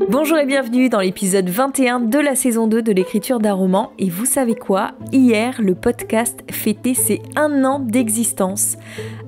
Bonjour et bienvenue dans l'épisode 21 de la saison 2 de l'écriture d'un roman. Et vous savez quoi ? Hier, le podcast fêtait ses 1 an d'existence.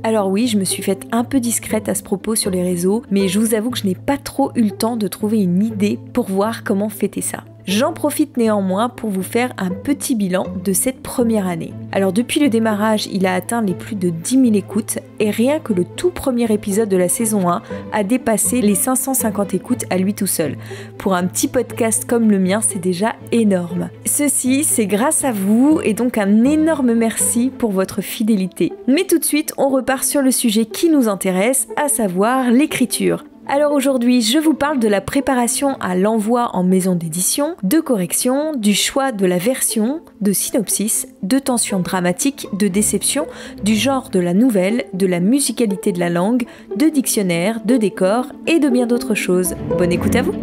Alors oui, je me suis faite un peu discrète à ce propos sur les réseaux, mais je vous avoue que je n'ai pas trop eu le temps de trouver une idée pour voir comment fêter ça. J'en profite néanmoins pour vous faire un petit bilan de cette première année. Alors depuis le démarrage, il a atteint les plus de 10 000 écoutes et rien que le tout premier épisode de la saison 1 a dépassé les 550 écoutes à lui tout seul. Pour un petit podcast comme le mien, c'est déjà énorme. Ceci, c'est grâce à vous et donc un énorme merci pour votre fidélité. Mais tout de suite, on repart sur le sujet qui nous intéresse, à savoir l'écriture. Alors aujourd'hui, je vous parle de la préparation à l'envoi en maison d'édition, de correction, du choix de la version, de synopsis, de tension dramatique, de déception, du genre de la nouvelle, de la musicalité de la langue, de dictionnaire, de décor et de bien d'autres choses. Bonne écoute à vous!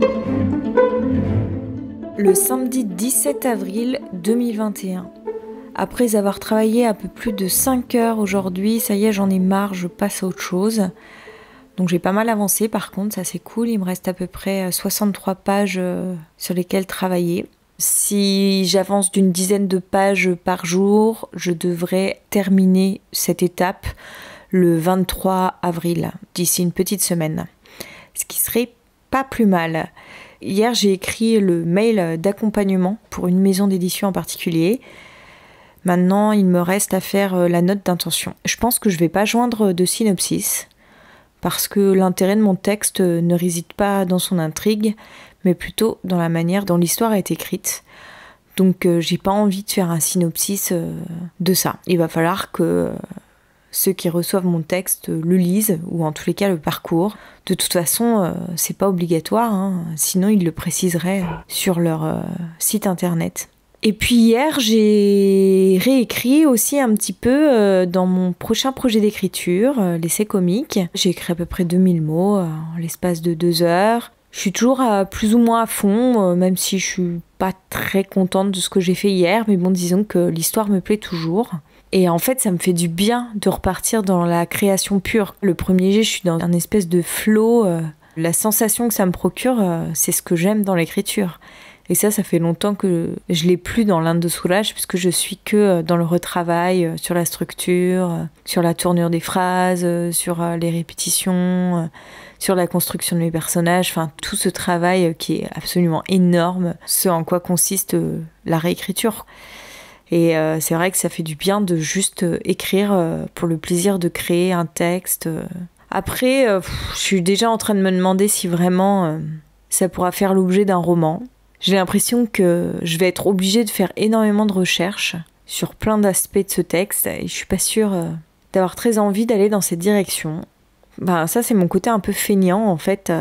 Le samedi 17 avril 2021. Après avoir travaillé un peu plus de 5 heures aujourd'hui, ça y est, j'en ai marre, je passe à autre chose. Donc j'ai pas mal avancé par contre, ça c'est cool, il me reste à peu près 63 pages sur lesquelles travailler. Si j'avance d'une dizaine de pages par jour, je devrais terminer cette étape le 23 avril, d'ici une petite semaine. Ce qui serait pas plus mal. Hier j'ai écrit le mail d'accompagnement pour une maison d'édition en particulier. Maintenant il me reste à faire la note d'intention. Je pense que je vais pas joindre de synopsis, parce que l'intérêt de mon texte ne réside pas dans son intrigue, mais plutôt dans la manière dont l'histoire est écrite. Donc j'ai pas envie de faire un synopsis de ça. Il va falloir que ceux qui reçoivent mon texte le lisent, ou en tous les cas le parcourent. De toute façon, c'est pas obligatoire, hein, sinon ils le préciseraient sur leur site internet. Et puis hier, j'ai réécrit aussi un petit peu dans mon prochain projet d'écriture, l'essai comique. J'ai écrit à peu près 2000 mots en l'espace de 2 heures. Je suis toujours plus ou moins à fond, même si je suis pas très contente de ce que j'ai fait hier. Mais bon, disons que l'histoire me plaît toujours. Et en fait, ça me fait du bien de repartir dans la création pure. Le premier jet, je suis dans un espèce de flow. La sensation que ça me procure, c'est ce que j'aime dans l'écriture. Et ça fait longtemps que je l'ai plus dans l'Inde de Soulage, puisque je suis que dans le retravail, sur la structure, sur la tournure des phrases, sur les répétitions, sur la construction de mes personnages, enfin tout ce travail qui est absolument énorme, ce en quoi consiste la réécriture. Et c'est vrai que ça fait du bien de juste écrire pour le plaisir de créer un texte. Après, je suis déjà en train de me demander si vraiment ça pourra faire l'objet d'un roman. J'ai l'impression que je vais être obligée de faire énormément de recherches sur plein d'aspects de ce texte et je suis pas sûre d'avoir très envie d'aller dans cette direction. Ça c'est mon côté un peu feignant en fait,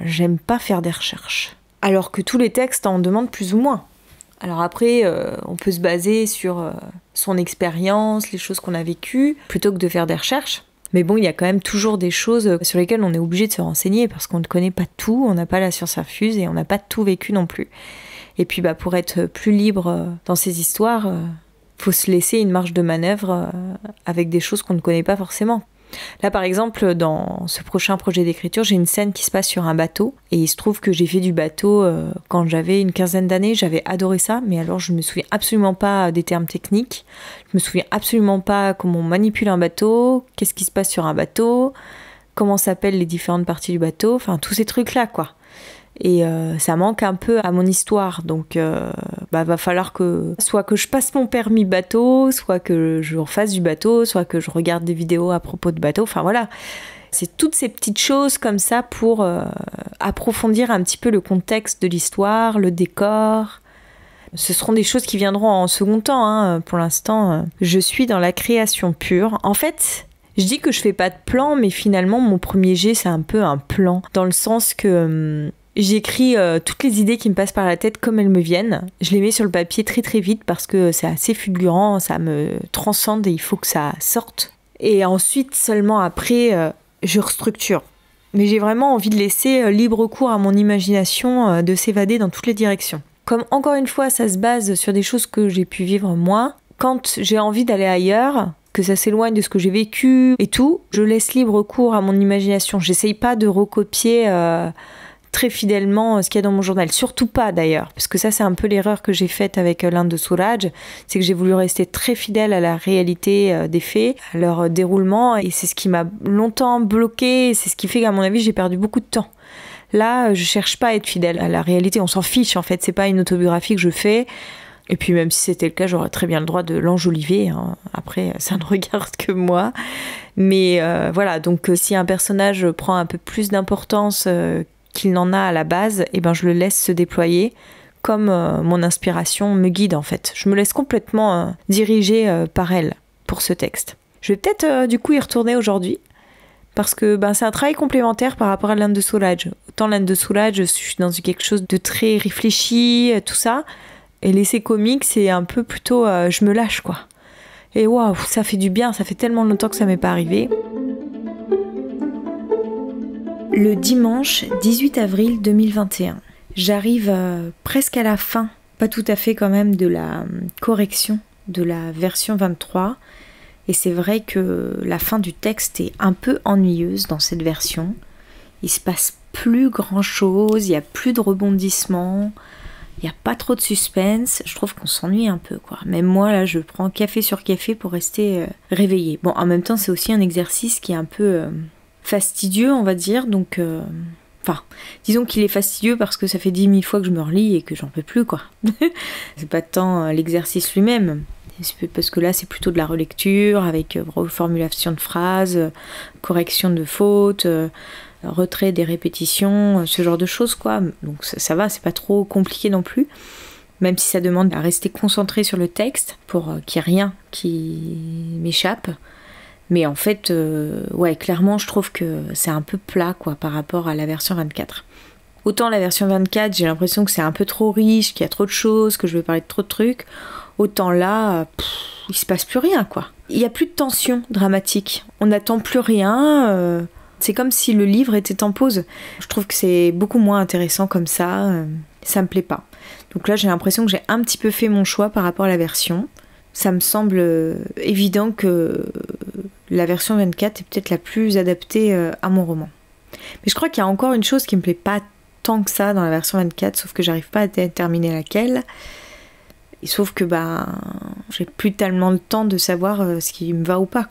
j'aime pas faire des recherches. Alors que tous les textes en demandent plus ou moins. Alors après, on peut se baser sur son expérience, les choses qu'on a vécues, plutôt que de faire des recherches. Mais bon, il y a quand même toujours des choses sur lesquelles on est obligé de se renseigner parce qu'on ne connaît pas tout, on n'a pas la science infuse et on n'a pas tout vécu non plus. Et puis pour être plus libre dans ces histoires, faut se laisser une marge de manœuvre avec des choses qu'on ne connaît pas forcément. Là par exemple, dans ce prochain projet d'écriture, j'ai une scène qui se passe sur un bateau et il se trouve que j'ai fait du bateau quand j'avais une 15aine d'années, j'avais adoré ça, mais alors je me souviens absolument pas des termes techniques, je me souviens absolument pas comment on manipule un bateau, qu'est-ce qui se passe sur un bateau, comment s'appellent les différentes parties du bateau, enfin tous ces trucs là quoi. Et ça manque un peu à mon histoire, donc va falloir que soit que je passe mon permis bateau, soit que je refasse du bateau, soit que je regarde des vidéos à propos de bateau, enfin voilà. C'est toutes ces petites choses comme ça pour approfondir un petit peu le contexte de l'histoire, le décor. Ce seront des choses qui viendront en second temps, hein. Pour l'instant, je suis dans la création pure. En fait, je dis que je fais pas de plan, mais finalement mon premier jet c'est un peu un plan, dans le sens que j'écris toutes les idées qui me passent par la tête comme elles me viennent. Je les mets sur le papier très très vite parce que c'est assez fulgurant, ça me transcende et il faut que ça sorte. Et ensuite, seulement après, je restructure. Mais j'ai vraiment envie de laisser libre cours à mon imagination de s'évader dans toutes les directions. Comme encore une fois, ça se base sur des choses que j'ai pu vivre moi, quand j'ai envie d'aller ailleurs, que ça s'éloigne de ce que j'ai vécu et tout, je laisse libre cours à mon imagination. J'essaye pas de recopier très fidèlement ce qu'il y a dans mon journal. Surtout pas d'ailleurs, parce que ça c'est un peu l'erreur que j'ai faite avec l'Inde de Soulage, c'est que j'ai voulu rester très fidèle à la réalité des faits, à leur déroulement, et c'est ce qui m'a longtemps bloquée, c'est ce qui fait qu'à mon avis j'ai perdu beaucoup de temps. Là, je cherche pas à être fidèle à la réalité, on s'en fiche en fait, c'est pas une autobiographie que je fais. Et puis même si c'était le cas, j'aurais très bien le droit de l'enjoliver, hein. Après, ça ne regarde que moi. Mais voilà, donc si un personnage prend un peu plus d'importance qu'il n'en a à la base, eh ben, je le laisse se déployer comme mon inspiration me guide en fait. Je me laisse complètement diriger par elle pour ce texte. Je vais peut-être du coup y retourner aujourd'hui, parce que c'est un travail complémentaire par rapport à l'Inde de Soulage. Autant l'Inde de Soulage, je suis dans quelque chose de très réfléchi, tout ça. Et l'essai comique, c'est un peu plutôt je me lâche quoi. Et waouh, ça fait du bien, ça fait tellement longtemps que ça m'est pas arrivé. Le dimanche 18 avril 2021. J'arrive presque à la fin, pas tout à fait quand même, de la correction de la version 23. Et c'est vrai que la fin du texte est un peu ennuyeuse dans cette version. Il se passe plus grand chose, il n'y a plus de rebondissements. Il n'y a pas trop de suspense, je trouve qu'on s'ennuie un peu quoi. Même moi là je prends café sur café pour rester réveillée. Bon, en même temps c'est aussi un exercice qui est un peu fastidieux on va dire, donc enfin disons qu'il est fastidieux parce que ça fait 10 000 fois que je me relis et que j'en peux plus quoi. C'est pas tant l'exercice lui-même, parce que là c'est plutôt de la relecture avec reformulation de phrases, correction de fautes, retrait des répétitions, ce genre de choses quoi. Donc ça va, c'est pas trop compliqué non plus, même si ça demande à rester concentré sur le texte pour qu'il n'y ait rien qui m'échappe. Mais en fait, ouais, clairement je trouve que c'est un peu plat quoi par rapport à la version 24. Autant la version 24, j'ai l'impression que c'est un peu trop riche, qu'il y a trop de choses, que je vais parler de trop de trucs. Autant là, il se passe plus rien quoi. Il n'y a plus de tension dramatique, on n'attend plus rien. C'est comme si le livre était en pause. Je trouve que c'est beaucoup moins intéressant comme ça. Ça me plaît pas. Donc là, j'ai l'impression que j'ai un petit peu fait mon choix par rapport à la version. Ça me semble évident que la version 24 est peut-être la plus adaptée à mon roman. Mais je crois qu'il y a encore une chose qui me plaît pas tant que ça dans la version 24, sauf que j'arrive pas à déterminer laquelle. Et sauf que j'ai plus tellement le temps de savoir ce qui me va ou pas.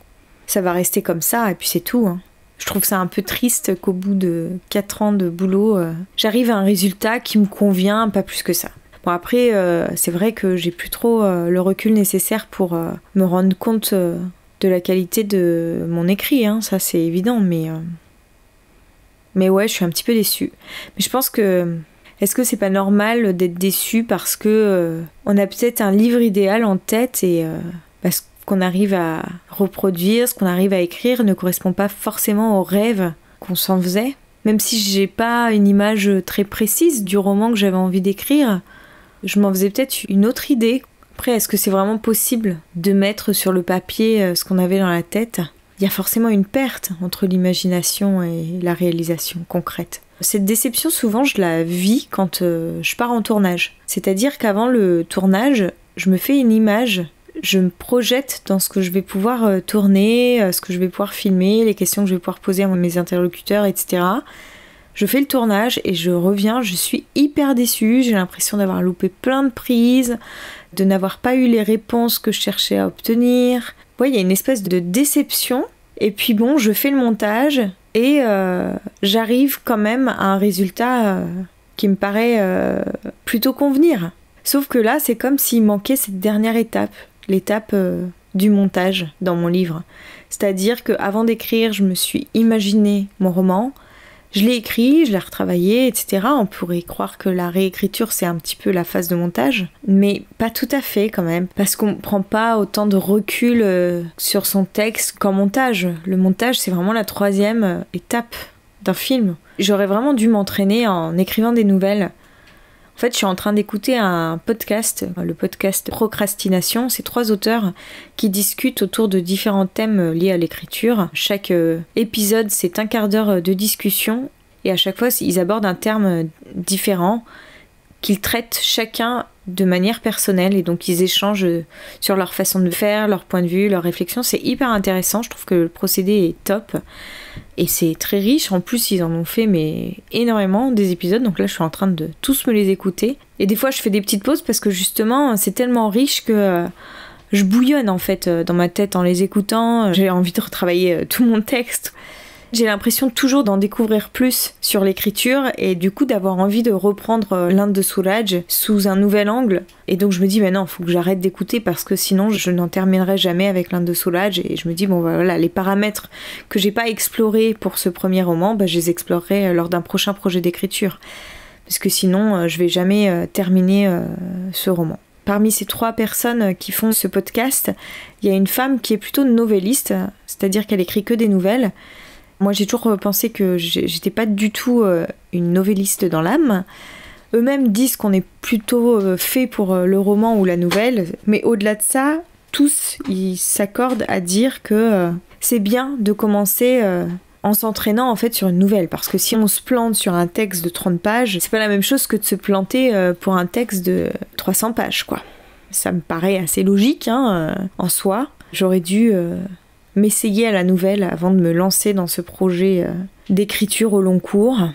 Ça va rester comme ça et puis c'est tout, hein. Je trouve ça un peu triste qu'au bout de 4 ans de boulot, j'arrive à un résultat qui me convient, pas plus que ça. Bon après, c'est vrai que j'ai plus trop le recul nécessaire pour me rendre compte de la qualité de mon écrit, hein, ça c'est évident, mais ouais, je suis un petit peu déçue. Mais je pense que, est-ce que c'est pas normal d'être déçu parce que on a peut-être un livre idéal en tête et parce qu'on arrive à reproduire, ce qu'on arrive à écrire ne correspond pas forcément au rêve qu'on s'en faisait. Même si j'ai pas une image très précise du roman que j'avais envie d'écrire, je m'en faisais peut-être une autre idée. Après, est-ce que c'est vraiment possible de mettre sur le papier ce qu'on avait dans la tête ? Il y a forcément une perte entre l'imagination et la réalisation concrète. Cette déception, souvent, je la vis quand je pars en tournage. C'est-à-dire qu'avant le tournage, je me fais une image. Je me projette dans ce que je vais pouvoir tourner, ce que je vais pouvoir filmer, les questions que je vais pouvoir poser à mes interlocuteurs, etc. Je fais le tournage et je reviens, je suis hyper déçue, j'ai l'impression d'avoir loupé plein de prises, de n'avoir pas eu les réponses que je cherchais à obtenir. Ouais, il y a une espèce de déception. Et puis bon, je fais le montage et j'arrive quand même à un résultat qui me paraît plutôt convenir. Sauf que là, c'est comme s'il manquait cette dernière étape. L'étape du montage dans mon livre. C'est-à-dire qu'avant d'écrire, je me suis imaginé mon roman, je l'ai écrit, je l'ai retravaillé, etc. On pourrait croire que la réécriture, c'est un petit peu la phase de montage, mais pas tout à fait quand même, parce qu'on ne prend pas autant de recul sur son texte qu'en montage. Le montage, c'est vraiment la 3e étape d'un film. J'aurais vraiment dû m'entraîner en écrivant des nouvelles. En fait, je suis en train d'écouter un podcast, le podcast Procrastination. C'est 3 auteurs qui discutent autour de différents thèmes liés à l'écriture. Chaque épisode, c'est un quart d'heure de discussion. Et à chaque fois, ils abordent un terme différent qu'ils traitent chacun de manière personnelle et donc ils échangent sur leur façon de faire, leur point de vue, leur réflexion. C'est hyper intéressant, je trouve que le procédé est top et c'est très riche. En plus ils en ont fait mais énormément des épisodes, donc là je suis en train de tous me les écouter et des fois je fais des petites pauses parce que justement c'est tellement riche que je bouillonne en fait dans ma tête en les écoutant. J'ai envie de retravailler tout mon texte. J'ai l'impression toujours d'en découvrir plus sur l'écriture et du coup d'avoir envie de reprendre l'Inde de Soulage sous un nouvel angle. Et donc je me dis, mais non, faut que j'arrête d'écouter parce que sinon je n'en terminerai jamais avec l'Inde de Soulage. Et je me dis, bon voilà, les paramètres que j'ai pas explorés pour ce premier roman, je les explorerai lors d'un prochain projet d'écriture. Parce que sinon, je vais jamais terminer ce roman. Parmi ces 3 personnes qui font ce podcast, il y a une femme qui est plutôt novelliste, c'est-à-dire qu'elle écrit que des nouvelles. Moi, j'ai toujours pensé que j'étais pas du tout une novelliste dans l'âme. Eux-mêmes disent qu'on est plutôt fait pour le roman ou la nouvelle. Mais au-delà de ça, tous, ils s'accordent à dire que c'est bien de commencer en s'entraînant en fait sur une nouvelle. Parce que si on se plante sur un texte de 30 pages, c'est pas la même chose que de se planter pour un texte de 300 pages, quoi. Ça me paraît assez logique en soi. J'aurais dû m'essayer à la nouvelle avant de me lancer dans ce projet d'écriture au long cours.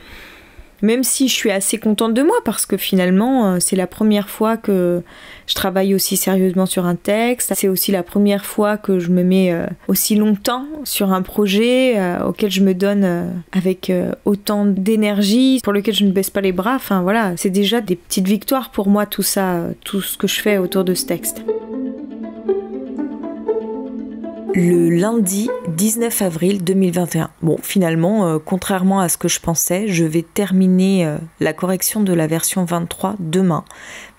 Même si je suis assez contente de moi parce que finalement c'est la première fois que je travaille aussi sérieusement sur un texte. C'est aussi la première fois que je me mets aussi longtemps sur un projet auquel je me donne avec autant d'énergie, pour lequel je ne baisse pas les bras. Enfin voilà, c'est déjà des petites victoires pour moi tout ça, tout ce que je fais autour de ce texte. Le lundi 19 avril 2021. Bon, finalement, contrairement à ce que je pensais, je vais terminer la correction de la version 23 demain.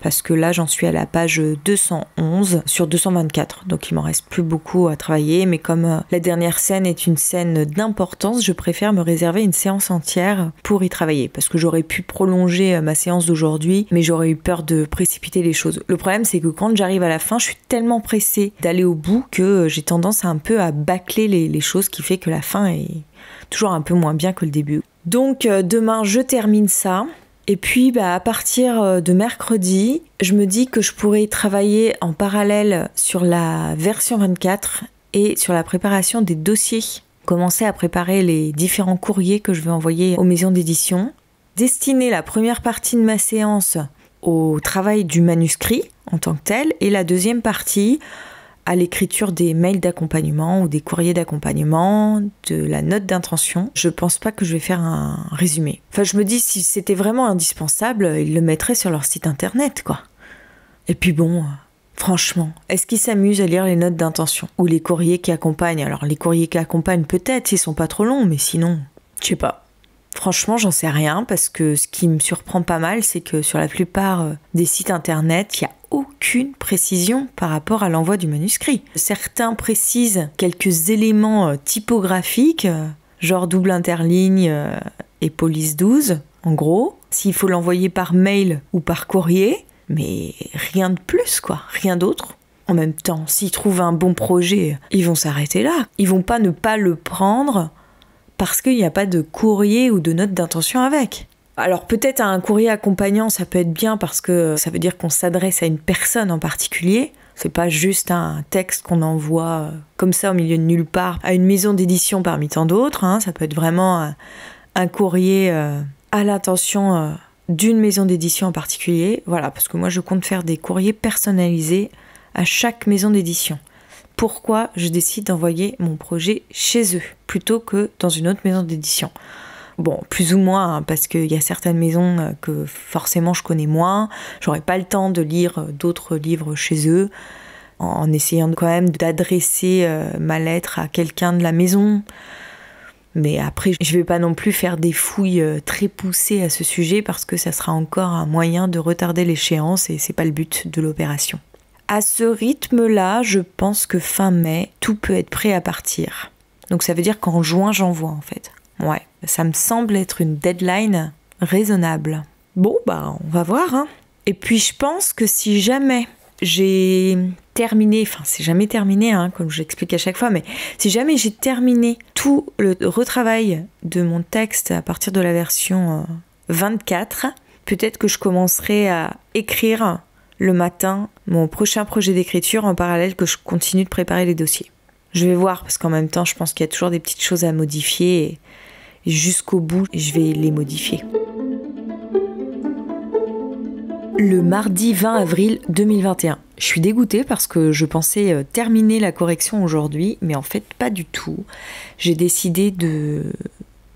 Parce que là, j'en suis à la page 211 sur 224. Donc, il m'en reste plus beaucoup à travailler. Mais comme la dernière scène est une scène d'importance, je préfère me réserver une séance entière pour y travailler. Parce que j'aurais pu prolonger ma séance d'aujourd'hui, mais j'aurais eu peur de précipiter les choses. Le problème, c'est que quand j'arrive à la fin, je suis tellement pressée d'aller au bout que j'ai tendance un peu à bâcler les choses, qui fait que la fin est toujours un peu moins bien que le début. Donc demain je termine ça et puis à partir de mercredi je me dis que je pourrais travailler en parallèle sur la version 24 et sur la préparation des dossiers, commencer à préparer les différents courriers que je vais envoyer aux maisons d'édition, destiner la première partie de ma séance au travail du manuscrit en tant que tel et la deuxième partie à l'écriture des mails d'accompagnement ou des courriers d'accompagnement, de la note d'intention. Je pense pas que je vais faire un résumé. Enfin, je me dis, si c'était vraiment indispensable, ils le mettraient sur leur site internet, quoi. Et puis bon, franchement, est-ce qu'ils s'amusent à lire les notes d'intention ou les courriers qui accompagnent? Alors, les courriers qui accompagnent, peut-être, ils sont pas trop longs, mais sinon, je sais pas. Franchement, j'en sais rien parce que ce qui me surprend pas mal, c'est que sur la plupart des sites internet, il y a aucune précision par rapport à l'envoi du manuscrit. Certains précisent quelques éléments typographiques, genre double interligne et police 12, en gros. S'il faut l'envoyer par mail ou par courrier, mais rien de plus, quoi, rien d'autre. En même temps, s'ils trouvent un bon projet, ils vont s'arrêter là. Ils vont pas ne pas le prendre parce qu'il n'y a pas de courrier ou de note d'intention avec. Alors peut-être un courrier accompagnant, ça peut être bien parce que ça veut dire qu'on s'adresse à une personne en particulier. C'est pas juste un texte qu'on envoie comme ça au milieu de nulle part à une maison d'édition parmi tant d'autres. Ça peut être vraiment un courrier à l'intention d'une maison d'édition en particulier. Voilà, parce que moi je compte faire des courriers personnalisés à chaque maison d'édition. Pourquoi je décide d'envoyer mon projet chez eux plutôt que dans une autre maison d'édition? Bon, plus ou moins, parce qu'il y a certaines maisons que forcément je connais moins. J'aurais pas le temps de lire d'autres livres chez eux, en essayant quand même d'adresser ma lettre à quelqu'un de la maison. Mais après, je vais pas non plus faire des fouilles très poussées à ce sujet parce que ça sera encore un moyen de retarder l'échéance et c'est pas le but de l'opération. À ce rythme-là, je pense que fin mai, tout peut être prêt à partir. Donc ça veut dire qu'en juin, j'envoie en fait. Ouais, ça me semble être une deadline raisonnable. Bon, on va voir. Et puis je pense que si jamais j'ai terminé, enfin c'est jamais terminé, comme je l'explique à chaque fois, mais si jamais j'ai terminé tout le retravail de mon texte à partir de la version 24, peut-être que je commencerai à écrire le matin mon prochain projet d'écriture en parallèle que je continue de préparer les dossiers. Je vais voir parce qu'en même temps, je pense qu'il y a toujours des petites choses à modifier et jusqu'au bout, je vais les modifier. Le mardi 20 avril 2021. Je suis dégoûtée parce que je pensais terminer la correction aujourd'hui, mais en fait pas du tout. J'ai décidé de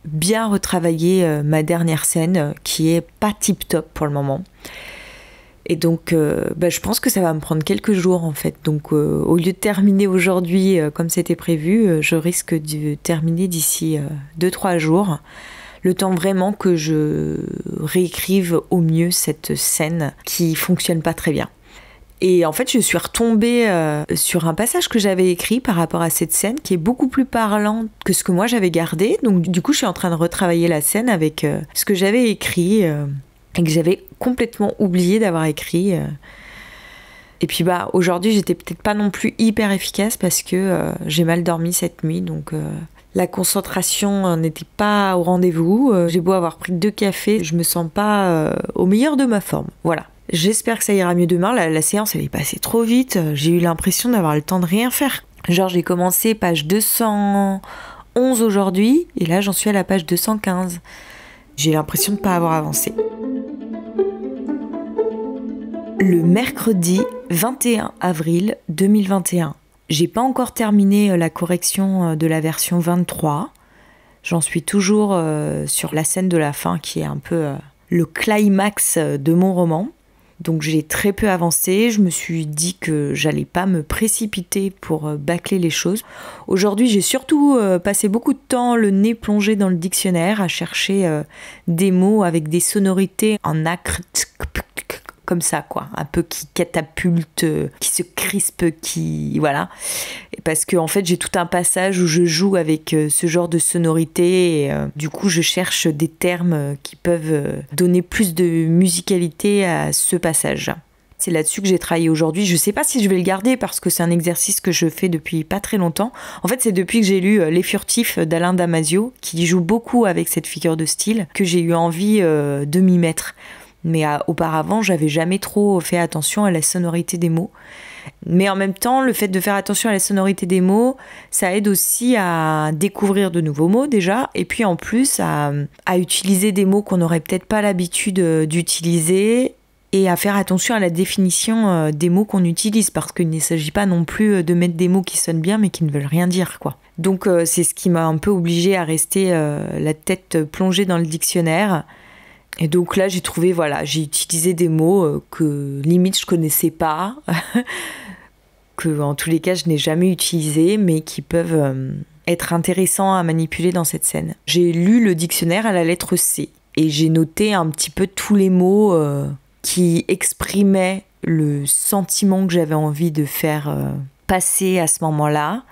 bien retravailler ma dernière scène qui est pas tip-top pour le moment. Et donc je pense que ça va me prendre quelques jours en fait. Donc au lieu de terminer aujourd'hui comme c'était prévu, je risque de terminer d'ici 2-3 jours. Le temps vraiment que je réécrive au mieux cette scène qui fonctionne pas très bien. Et en fait, je suis retombée sur un passage que j'avais écrit par rapport à cette scène qui est beaucoup plus parlant que ce que moi j'avais gardé. Donc du coup, je suis en train de retravailler la scène avec ce que j'avais écrit et que j'avais complètement oublié d'avoir écrit. Et puis aujourd'hui, j'étais peut-être pas non plus hyper efficace parce que j'ai mal dormi cette nuit, donc la concentration n'était pas au rendez-vous. J'ai beau avoir pris 2 cafés, je me sens pas au meilleur de ma forme. Voilà. J'espère que ça ira mieux demain. La séance, elle est passée trop vite. J'ai eu l'impression d'avoir le temps de rien faire. Genre, j'ai commencé page 211 aujourd'hui, et là, j'en suis à la page 215. J'ai l'impression de pas avoir avancé. Le mercredi 21 avril 2021. J'ai pas encore terminé la correction de la version 23. J'en suis toujours sur la scène de la fin qui est un peu le climax de mon roman. Donc j'ai très peu avancé. Je me suis dit que j'allais pas me précipiter pour bâcler les choses. Aujourd'hui, j'ai surtout passé beaucoup de temps le nez plongé dans le dictionnaire à chercher des mots avec des sonorités en acre comme ça, quoi, un peu qui catapulte, qui se crispe, qui... Voilà. Parce que en fait, j'ai tout un passage où je joue avec ce genre de sonorité et du coup, je cherche des termes qui peuvent donner plus de musicalité à ce passage. C'est là-dessus que j'ai travaillé aujourd'hui. Je sais pas si je vais le garder parce que c'est un exercice que je fais depuis pas très longtemps. En fait, c'est depuis que j'ai lu Les Furtifs d'Alain Damasio, qui joue beaucoup avec cette figure de style, que j'ai eu envie de m'y mettre. Mais auparavant, j'avais jamais trop fait attention à la sonorité des mots. Mais en même temps, le fait de faire attention à la sonorité des mots, ça aide aussi à découvrir de nouveaux mots déjà, et puis en plus à utiliser des mots qu'on n'aurait peut-être pas l'habitude d'utiliser, et à faire attention à la définition des mots qu'on utilise, parce qu'il ne s'agit pas non plus de mettre des mots qui sonnent bien mais qui ne veulent rien dire, quoi. Donc c'est ce qui m'a un peu obligée à rester la tête plongée dans le dictionnaire. Et donc là, j'ai trouvé, j'ai utilisé des mots que limite je connaissais pas, que en tous les cas je n'ai jamais utilisés, mais qui peuvent être intéressants à manipuler dans cette scène. J'ai lu le dictionnaire à la lettre C et j'ai noté un petit peu tous les mots qui exprimaient le sentiment que j'avais envie de faire passer à ce moment-là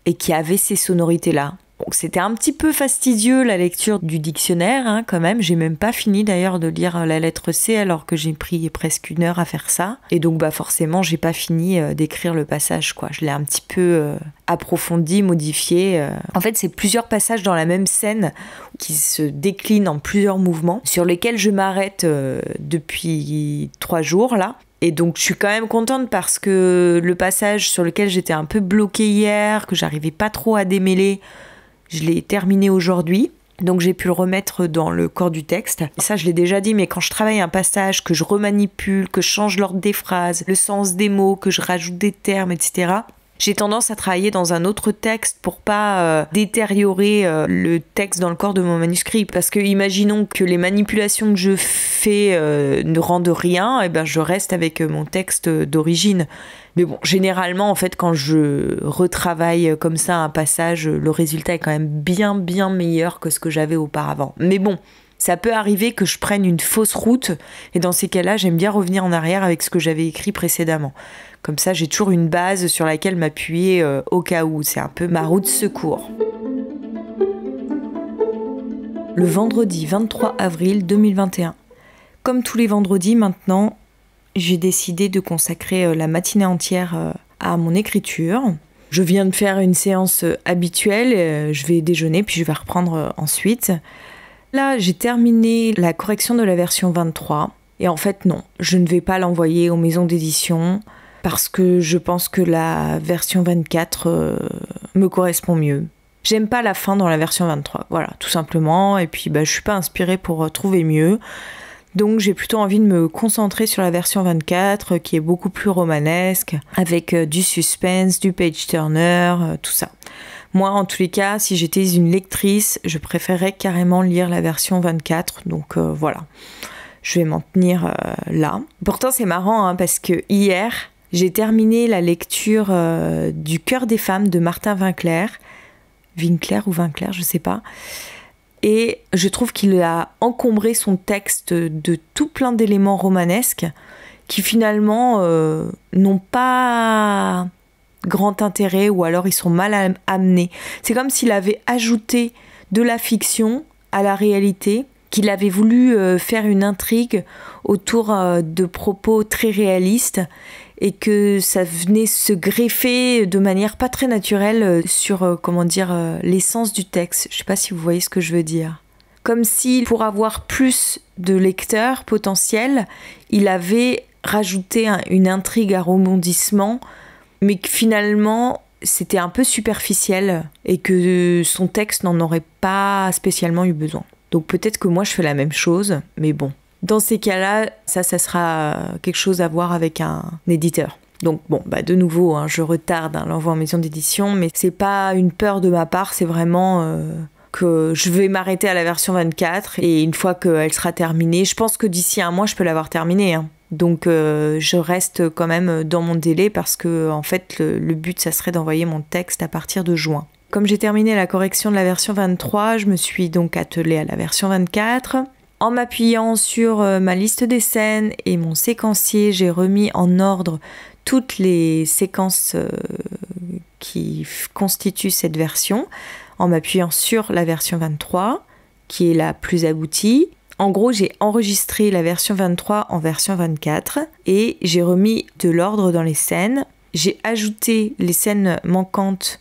et qui avaient ces sonorités-là. Donc c'était un petit peu fastidieux la lecture du dictionnaire quand même. J'ai même pas fini d'ailleurs de lire la lettre C alors que j'ai pris presque 1 heure à faire ça. Et donc forcément j'ai pas fini d'écrire le passage, quoi. Je l'ai un petit peu approfondi, modifié. En fait c'est plusieurs passages dans la même scène qui se déclinent en plusieurs mouvements sur lesquels je m'arrête depuis 3 jours là. Et donc je suis quand même contente parce que le passage sur lequel j'étais un peu bloquée hier, que j'arrivais pas trop à démêler, je l'ai terminé aujourd'hui, donc j'ai pu le remettre dans le corps du texte. Et ça, je l'ai déjà dit, mais quand je travaille un passage, que je remanipule, que je change l'ordre des phrases, le sens des mots, que je rajoute des termes, etc., j'ai tendance à travailler dans un autre texte pour pas détériorer le texte dans le corps de mon manuscrit. Parce que imaginons que les manipulations que je fais ne rendent rien, et je reste avec mon texte d'origine. Mais bon, généralement, en fait, quand je retravaille comme ça un passage, le résultat est quand même bien, bien meilleur que ce que j'avais auparavant. Mais bon, ça peut arriver que je prenne une fausse route, et dans ces cas-là, j'aime bien revenir en arrière avec ce que j'avais écrit précédemment. Comme ça, j'ai toujours une base sur laquelle m'appuyer au cas où. C'est un peu ma roue de secours. Le vendredi 23 avril 2021. Comme tous les vendredis maintenant, j'ai décidé de consacrer la matinée entière à mon écriture. Je viens de faire une séance habituelle, je vais déjeuner puis je vais reprendre ensuite. Là, j'ai terminé la correction de la version 23. Et en fait, non, je ne vais pas l'envoyer aux maisons d'édition parce que je pense que la version 24 me correspond mieux. J'aime pas la fin dans la version 23, voilà, tout simplement. Et puis, je suis pas inspirée pour trouver mieux. Donc, j'ai plutôt envie de me concentrer sur la version 24 qui est beaucoup plus romanesque, avec du suspense, du page-turner, tout ça. Moi, en tous les cas, si j'étais une lectrice, je préférerais carrément lire la version 24. Donc, voilà. Je vais m'en tenir là. Pourtant, c'est marrant parce que hier, j'ai terminé la lecture du Cœur des femmes de Martin Winkler. Winkler ou Winkler, je sais pas. Et je trouve qu'il a encombré son texte de tout plein d'éléments romanesques qui finalement n'ont pas grand intérêt ou alors ils sont mal amenés. C'est comme s'il avait ajouté de la fiction à la réalité, qu'il avait voulu faire une intrigue autour de propos très réalistes et que ça venait se greffer de manière pas très naturelle sur, l'essence du texte. Je sais pas si vous voyez ce que je veux dire. Comme si, pour avoir plus de lecteurs potentiels, il avait rajouté une intrigue à rebondissement, mais que finalement, c'était un peu superficiel et que son texte n'en aurait pas spécialement eu besoin. Donc peut-être que moi, je fais la même chose, mais bon. Dans ces cas-là, ça sera quelque chose à voir avec un éditeur. Donc bon, de nouveau, je retarde l'envoi en maison d'édition, mais c'est pas une peur de ma part, c'est vraiment que je vais m'arrêter à la version 24 et une fois qu'elle sera terminée, je pense que d'ici un mois, je peux l'avoir terminée. Donc je reste quand même dans mon délai parce que en fait, le but, ça serait d'envoyer mon texte à partir de juin. Comme j'ai terminé la correction de la version 23, je me suis donc attelée à la version 24. En m'appuyant sur ma liste des scènes et mon séquencier, j'ai remis en ordre toutes les séquences qui constituent cette version, en m'appuyant sur la version 23, qui est la plus aboutie. En gros, j'ai enregistré la version 23 en version 24 et j'ai remis de l'ordre dans les scènes. J'ai ajouté les scènes manquantes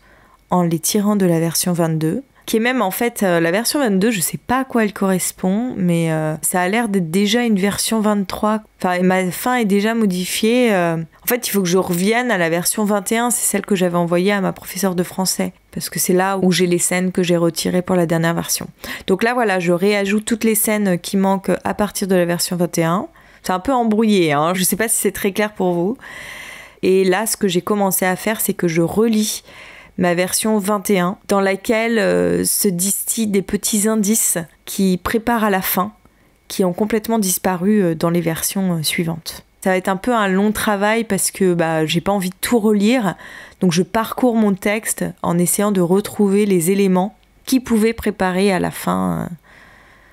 en les tirant de la version 22. Qui est même en fait la version 22, je sais pas à quoi elle correspond, mais ça a l'air d'être déjà une version 23. Enfin, ma fin est déjà modifiée. En fait, il faut que je revienne à la version 21, c'est celle que j'avais envoyée à ma professeure de français, parce que c'est là où j'ai les scènes que j'ai retirées pour la dernière version. Donc là, voilà, je réajoute toutes les scènes qui manquent à partir de la version 21. C'est un peu embrouillé, je sais pas si c'est très clair pour vous. Et là, ce que j'ai commencé à faire, c'est que je relis ma version 21, dans laquelle se distillent des petits indices qui préparent à la fin, qui ont complètement disparu dans les versions suivantes. Ça va être un peu un long travail parce que j'ai pas envie de tout relire, donc je parcours mon texte en essayant de retrouver les éléments qui pouvaient préparer à la fin.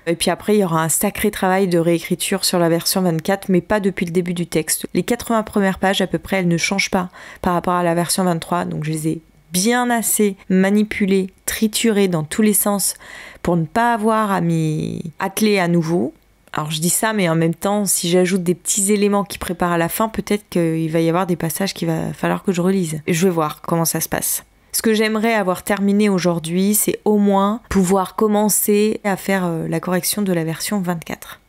Et puis après, il y aura un sacré travail de réécriture sur la version 24, mais pas depuis le début du texte. Les 80 premières pages à peu près, elles ne changent pas par rapport à la version 23, donc je les ai bien assez manipulé, trituré dans tous les sens pour ne pas avoir à m'y atteler à nouveau. Alors je dis ça, mais en même temps, si j'ajoute des petits éléments qui préparent à la fin, peut-être qu'il va y avoir des passages qu'il va falloir que je relise. Et je vais voir comment ça se passe. Ce que j'aimerais avoir terminé aujourd'hui, c'est au moins pouvoir commencer à faire la correction de la version 24.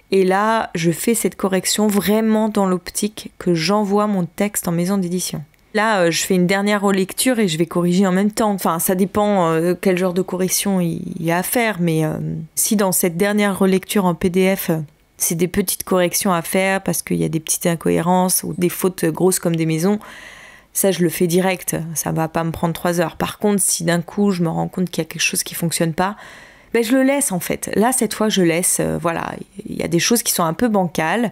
Et là, je fais cette correction vraiment dans l'optique que j'envoie mon texte en maison d'édition. Là, je fais une dernière relecture et je vais corriger en même temps. Enfin, ça dépend quel genre de correction il y a à faire. Mais si dans cette dernière relecture en PDF, c'est des petites corrections à faire parce qu'il y a des petites incohérences ou des fautes grosses comme des maisons, ça, je le fais direct. Ça va pas me prendre 3 heures. Par contre, si d'un coup, je me rends compte qu'il y a quelque chose qui fonctionne pas, je le laisse en fait. Là, cette fois, je laisse. Voilà, il y a des choses qui sont un peu bancales.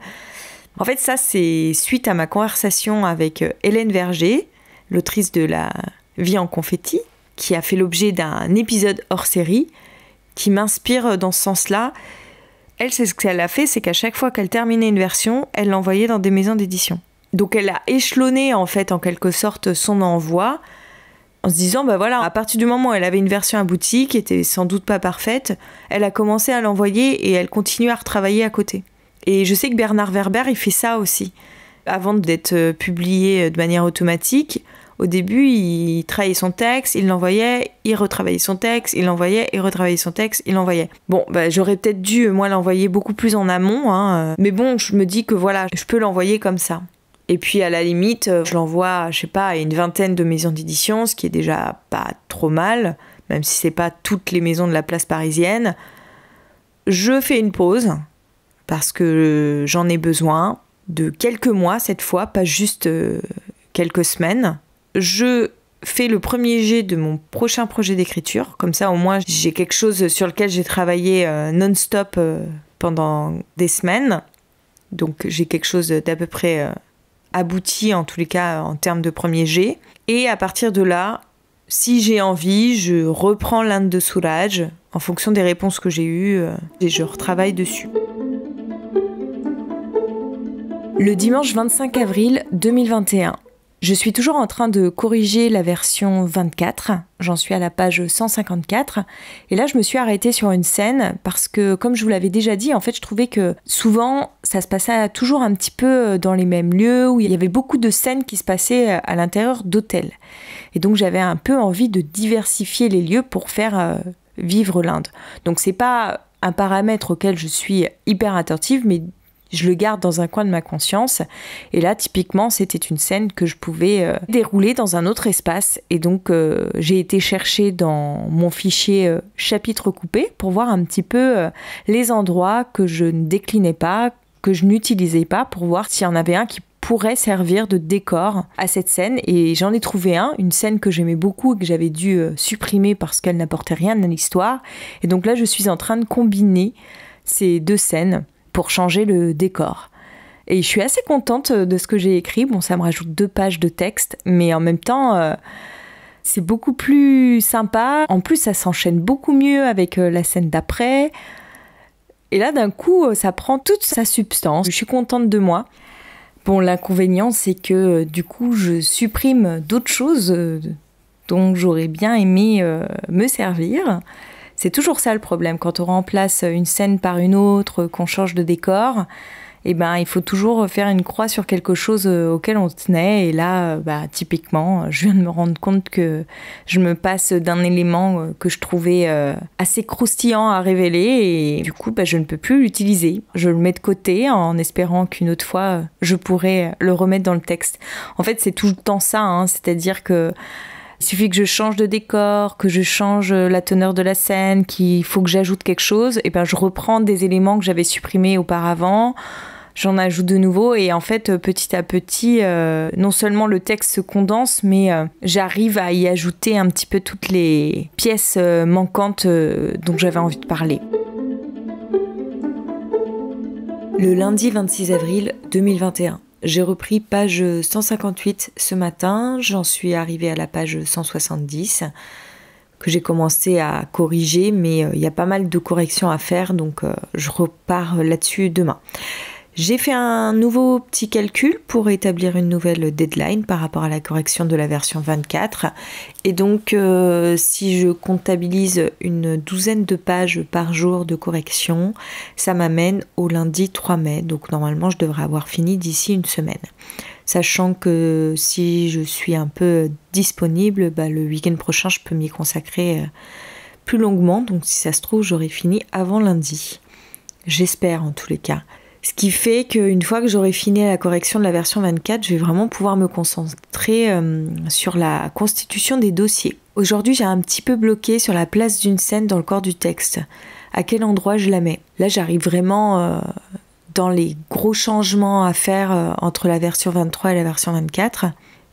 En fait, ça, c'est suite à ma conversation avec Hélène Verger, l'autrice de La vie en confetti, qui a fait l'objet d'un épisode hors série, qui m'inspire dans ce sens-là. Elle, c'est ce qu'elle a fait, c'est qu'à chaque fois qu'elle terminait une version, elle l'envoyait dans des maisons d'édition. Donc elle a échelonné, en fait, en quelque sorte, son envoi, en se disant, à partir du moment où elle avait une version aboutie, qui était sans doute pas parfaite, elle a commencé à l'envoyer et elle continue à retravailler à côté. Et je sais que Bernard Werber, il fait ça aussi. Avant d'être publié de manière automatique, Au début, il travaillait son texte, il l'envoyait, il retravaillait son texte, il l'envoyait, il retravaillait son texte, il l'envoyait. Bon, j'aurais peut-être dû, moi, l'envoyer beaucoup plus en amont, hein, mais bon, je me dis que voilà, je peux l'envoyer comme ça. Et puis, à la limite, je l'envoie, je sais pas, à une vingtaine de maisons d'édition, ce qui est déjà pas trop mal, même si c'est pas toutes les maisons de la place parisienne. Je fais une pause, parce que j'en ai besoin, de quelques mois cette fois, pas juste quelques semaines. Je fais le premier jet de mon prochain projet d'écriture. Comme ça, au moins, j'ai quelque chose sur lequel j'ai travaillé non-stop pendant des semaines. Donc, j'ai quelque chose d'à peu près abouti, en tous les cas, en termes de premier jet. Et à partir de là, si j'ai envie, je reprends l'Inde de Soulage en fonction des réponses que j'ai eues et je retravaille dessus. Le dimanche 25 avril 2021. Je suis toujours en train de corriger la version 24, j'en suis à la page 154, et là je me suis arrêtée sur une scène parce que, comme je vous l'avais déjà dit, en fait je trouvais que souvent ça se passait toujours un petit peu dans les mêmes lieux, où il y avait beaucoup de scènes qui se passaient à l'intérieur d'hôtels. Et donc j'avais un peu envie de diversifier les lieux pour faire vivre l'Inde. Donc c'est pas un paramètre auquel je suis hyper attentive, mais je le garde dans un coin de ma conscience. Et là, typiquement, c'était une scène que je pouvais dérouler dans un autre espace. Et donc, j'ai été chercher dans mon fichier chapitre coupé pour voir un petit peu les endroits que je ne déclinais pas, que je n'utilisais pas, pour voir s'il y en avait un qui pourrait servir de décor à cette scène. Et j'en ai trouvé une scène que j'aimais beaucoup et que j'avais dû supprimer parce qu'elle n'apportait rien à l'histoire. Et donc là, je suis en train de combiner ces deux scènes pour changer le décor. Et je suis assez contente de ce que j'ai écrit. Bon, ça me rajoute 2 pages de texte, mais en même temps, c'est beaucoup plus sympa. En plus, ça s'enchaîne beaucoup mieux avec la scène d'après. Et là, d'un coup, ça prend toute sa substance. Je suis contente de moi. Bon, l'inconvénient, c'est que du coup, je supprime d'autres choses dont j'aurais bien aimé me servir. C'est toujours ça le problème, quand on remplace une scène par une autre, qu'on change de décor, il faut toujours faire une croix sur quelque chose auquel on tenait. Et là, typiquement, je viens de me rendre compte que je me passe d'un élément que je trouvais assez croustillant à révéler et du coup, je ne peux plus l'utiliser. Je le mets de côté en espérant qu'une autre fois, je pourrai le remettre dans le texte. En fait, c'est tout le temps ça, c'est-à-dire que il suffit que je change de décor, que je change la teneur de la scène, qu'il faut que j'ajoute quelque chose, et je reprends des éléments que j'avais supprimés auparavant, j'en ajoute de nouveau, et en fait, petit à petit, non seulement le texte se condense, mais j'arrive à y ajouter un petit peu toutes les pièces manquantes dont j'avais envie de parler. Le lundi 26 avril 2021. J'ai repris page 158 ce matin, j'en suis arrivée à la page 170 que j'ai commencé à corriger, mais il y a pas mal de corrections à faire, donc je repars là-dessus demain. J'ai fait un nouveau petit calcul pour établir une nouvelle deadline par rapport à la correction de la version 24. Et donc, si je comptabilise une douzaine de pages par jour de correction, ça m'amène au lundi 3 mai. Donc, normalement, je devrais avoir fini d'ici une semaine. Sachant que si je suis un peu disponible, le week-end prochain, je peux m'y consacrer plus longuement. Donc, si ça se trouve, j'aurai fini avant lundi. J'espère en tous les cas. Ce qui fait qu'une fois que j'aurai fini la correction de la version 24, je vais vraiment pouvoir me concentrer sur la constitution des dossiers. Aujourd'hui, j'ai un petit peu bloqué sur la place d'une scène dans le corps du texte. À quel endroit je la mets ? Là, j'arrive vraiment dans les gros changements à faire entre la version 23 et la version 24.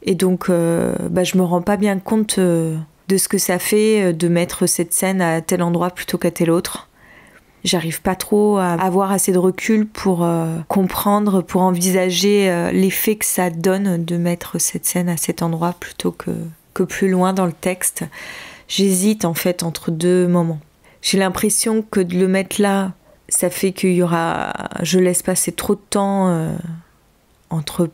Et donc, je me rends pas bien compte de ce que ça fait de mettre cette scène à tel endroit plutôt qu'à tel autre. J'arrive pas trop à avoir assez de recul pour comprendre, pour envisager l'effet que ça donne de mettre cette scène à cet endroit plutôt que plus loin dans le texte. J'hésite en fait entre 2 moments. J'ai l'impression que de le mettre là, ça fait je laisse passer trop de temps entre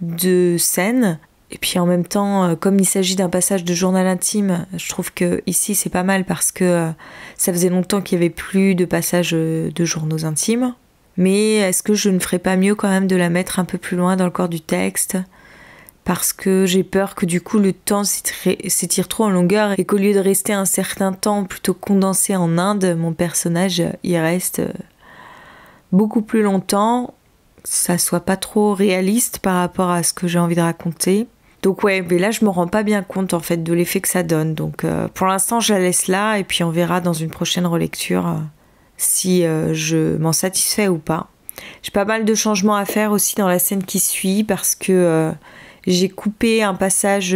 2 scènes. Et puis en même temps, comme il s'agit d'un passage de journal intime, je trouve que ici c'est pas mal parce que ça faisait longtemps qu'il n'y avait plus de passages de journaux intimes. Mais est-ce que je ne ferais pas mieux quand même de la mettre un peu plus loin dans le corps du texte ? parce que j'ai peur que du coup le temps s'étire trop en longueur et qu'au lieu de rester un certain temps plutôt condensé en Inde, mon personnage y reste beaucoup plus longtemps, ça soit pas trop réaliste par rapport à ce que j'ai envie de raconter. Donc ouais, mais là je me rends pas bien compte en fait de l'effet que ça donne. Donc pour l'instant je la laisse là et puis on verra dans une prochaine relecture si je m'en satisfais ou pas. J'ai pas mal de changements à faire aussi dans la scène qui suit parce que j'ai coupé un passage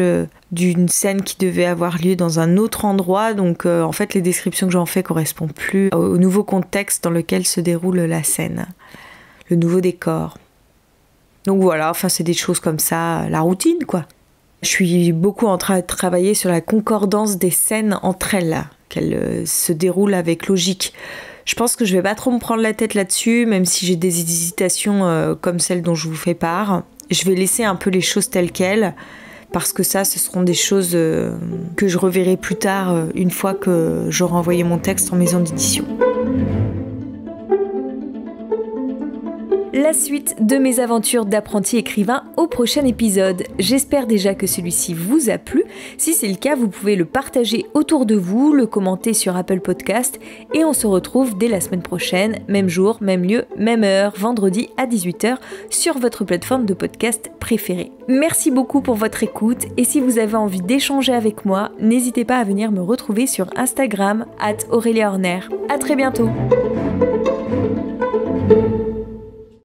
d'une scène qui devait avoir lieu dans un autre endroit. Donc en fait les descriptions que j'en fais correspondent plus au nouveau contexte dans lequel se déroule la scène, le nouveau décor. Donc voilà, enfin c'est des choses comme ça, la routine quoi. Je suis beaucoup en train de travailler sur la concordance des scènes entre elles, qu'elles se déroulent avec logique. Je pense que je vais pas trop me prendre la tête là-dessus, même si j'ai des hésitations comme celle dont je vous fais part. Je vais laisser un peu les choses telles quelles, parce que ça, ce seront des choses que je reverrai plus tard, une fois que j'aurai envoyé mon texte en maison d'édition. La suite de mes aventures d'apprenti écrivain au prochain épisode. J'espère déjà que celui-ci vous a plu. Si c'est le cas, vous pouvez le partager autour de vous, le commenter sur Apple Podcast et on se retrouve dès la semaine prochaine, même jour, même lieu, même heure, vendredi à 18h sur votre plateforme de podcast préférée. Merci beaucoup pour votre écoute et si vous avez envie d'échanger avec moi, n'hésitez pas à venir me retrouver sur Instagram @AureliaHorner. À très bientôt.